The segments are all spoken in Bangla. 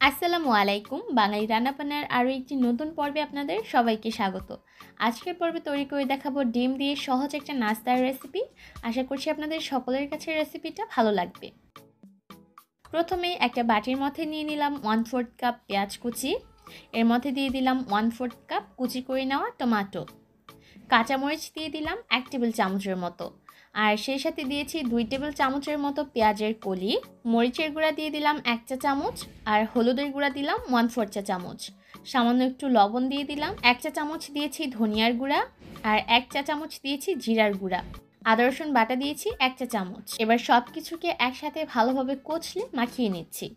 আসসালামু আলাইকুম। বাঙালি রান্নাবান্নার আরও একটি নতুন পর্বে আপনাদের সবাইকে স্বাগত। আজকের পর্বে তৈরি করে দেখাবো ডিম দিয়ে সহজ একটা নাস্তার রেসিপি। আশা করছি আপনাদের সকলের কাছে রেসিপিটা ভালো লাগবে। প্রথমেই একটা বাটির মধ্যে নিয়ে নিলাম 1/4 কাপ পেঁয়াজ কুচি। এর মধ্যে দিয়ে দিলাম 1/4 কাপ কুচি করে নেওয়া টমেটো। কাঁচামরিচ দিয়ে দিলাম 1 টেবিল চামচের মতো। আর সেই সাথে দিয়েছি 2 টেবিল চামচের মতো পেঁয়াজের কলি। মরিচের গুঁড়া দিয়ে দিলাম 1 চা চামচ। আর হলুদের গুঁড়া দিলাম 1/4 চা চামচ। সামান্য একটু লবণ দিয়ে দিলাম। 1 চা চামচ দিয়েছি ধনিয়ার গুঁড়া। আর 1 চা চামচ দিয়েছি জিরার গুঁড়া। আদা রসুন বাটা দিয়েছি 1 চা চামচ। এবার সব কিছুকে একসাথে ভালোভাবে কষলে মাখিয়ে নিচ্ছি।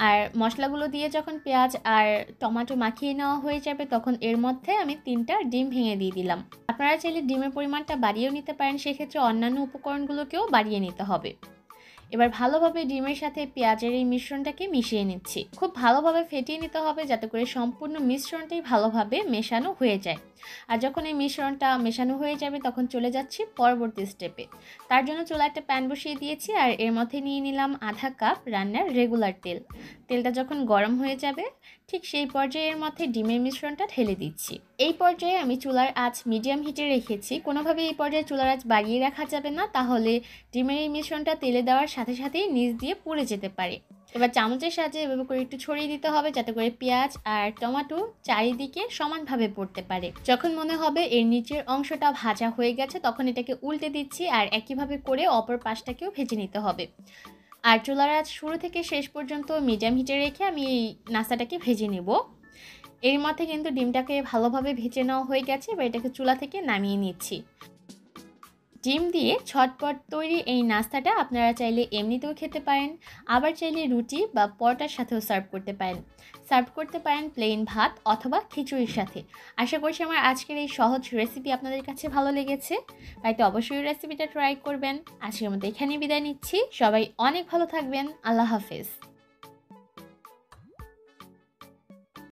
আর মশলাগুলো দিয়ে যখন পেঁয়াজ আর টমেটো মাখিয়ে নেওয়া হয়ে যাবে তখন এর মধ্যে আমি 3টা ডিম ভেঙে দিয়ে দিলাম। আপনারা চাইলে ডিমের পরিমাণটা বাড়িয়েও নিতে পারেন, সেক্ষেত্রে অন্যান্য উপকরণগুলোকেও বাড়িয়ে নিতে হবে। এবার ভালোভাবে ডিমের সাথে পেঁয়াজের এই মিশ্রণটাকে মিশিয়ে নিচ্ছি। খুব ভালোভাবে ফেটিয়ে নিতে হবে যাতে করে সম্পূর্ণ মিশ্রণটাই ভালোভাবে মেশানো হয়ে যায়। আর যখন এই মিশ্রণটা মেশানো হয়ে যাবে তখন চলে যাচ্ছি পরবর্তী স্টেপে। তার জন্য চুলায় একটা প্যান বসিয়ে দিয়েছি আর এর মধ্যে নিয়ে নিলাম আধা কাপ রান্নার রেগুলার তেল। তেলটা যখন গরম হয়ে যাবে ঠিক সেই পর্যায়ে এর মধ্যে ডিমের মিশ্রণটা ঢেলে দিচ্ছি। এই পর্যায়ে আমি চুলার আঁচ মিডিয়াম হিটে রেখেছি। কোনোভাবে এই পর্যায়ে চুলার আঁচ বাড়িয়ে রাখা যাবে না, তাহলে ডিমের এই মিশ্রণটা তেলে দেওয়ার সাথে সাথেই নিচ দিয়ে পুড়ে যেতে পারে। এবার চামচের সাহায্যে এভাবে করে একটু ছড়িয়ে দিতে হবে যাতে করে পেঁয়াজ আর টমেটো চারিদিকে সমানভাবে পড়তে পারে। যখন মনে হবে এর নিচের অংশটা ভাজা হয়ে গেছে তখন এটাকে উল্টে দিচ্ছি আর একইভাবে করে অপর পাশটাকেও ভেজে নিতে হবে। আর চুলার আঁচ শুরু থেকে শেষ পর্যন্ত মিডিয়াম হিটে রেখে আমি এই নাস্তাটাকে ভেজে নেব। এর মধ্যে কিন্তু ডিমটাকে ভালোভাবে ভেজে নেওয়া হয়ে গেছে। এবার এটাকে চুলা থেকে নামিয়ে নিচ্ছি। ডিম দিয়ে ঝটপট তৈরি এই নাস্তাটা আপনারা চাইলে এমনিতেও খেতে পারেন, আবার চাইলে রুটি বা পরোটার সাথেও সার্ভ করতে পারেন। সার্ভ করতে পারেন প্লেন ভাত অথবা খিচুড়ির সাথে। আশা করছি আমার আজকের এই সহজ রেসিপি আপনাদের কাছে ভালো লেগেছে। তাইতো অবশ্যই রেসিপিটা ট্রাই করবেন। আজকের মতো এখানেই বিদায় নিচ্ছি। সবাই অনেক ভালো থাকবেন। আল্লাহ হাফেজ।